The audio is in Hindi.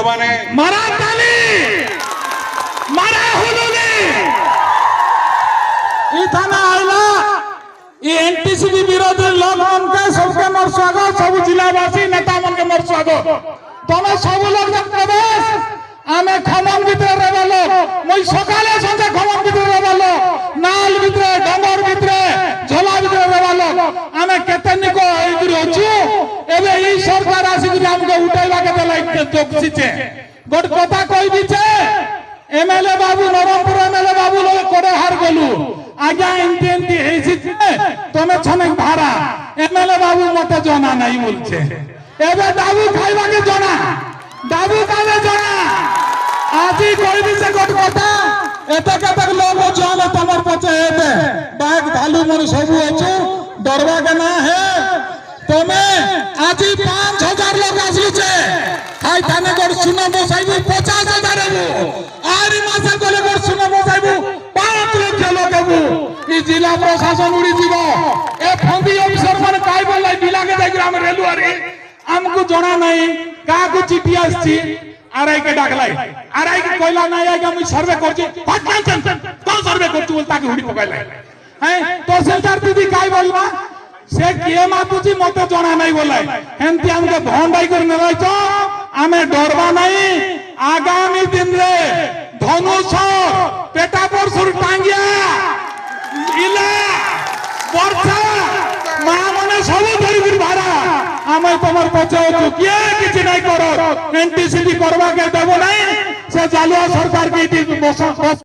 ମାନେ मारा ताली मारा हुलुली ई थाना आइला ई एनटीसीबी विरोधी लोग मन के सबके मोर स्वागत सब जिलावासी नेता मन के मोर स्वागत तमे सब लोग जब प्रवेश आमे खमन भितर रहलो মই সকালে সন্ধ্যা খমন ভিতরে रहलो नाल भितरे डंगर भितरे झोला भितरे रहलो आमे केतनिक एगिरि अछु एबे ई सरकार आसी हमके उठाइबा के देला जोगसिचे गोट কথা কই দিছে एमएलए बाबू नरमपुर एमएलए बाबू लोग कोडे हार गलु आज्ञा एंती एंती हेछि तमे छने भाड़ा एमएलए बाबू मते जना नाही बोलछे एबे दाबू खाइबा के जना दाबू काले जना आजी कोई भी से गोट কথা एते कतक लोग जाने तमर पचे हेते बाग भालू मन सब अछु डरवा के ना है तमे आजी 5000 लोग आसलु छे हाय थाने गोट सुनो बसाइबु 50000 हेबु आरी मासे कोले गोट सुनो बसाइबु 5 लाख लोग हेबु ई जिला प्रशासन उड़ी जीवो ए फंदी अफसर मन काय बोलै बिला के देख हम रेलु अरे हमको जना नहीं का को चिट्ठी आछी आरआई के डाकलाई आरआई के कोइला नहीं आएगा मुई सर्वे करछि फट कौन सर्वे करछु बोलता के हुडी पकाइला हैं तहसीलदार दीदी काय बोलबा से के मातुजी मते जना नहीं बोलाई हेंती हमके भंडाई कर नेलाइछो आमे डरबा नहीं आगामी दिन रे धनुष पेटा पर सुर टांगिया इला वर्षा मा मने सब धरि फिर भाड़ा आमे तमर पछे अछु के किछि नहीं करो एनटीसीबी करबा के देबो नहीं से जालुआ सरकार के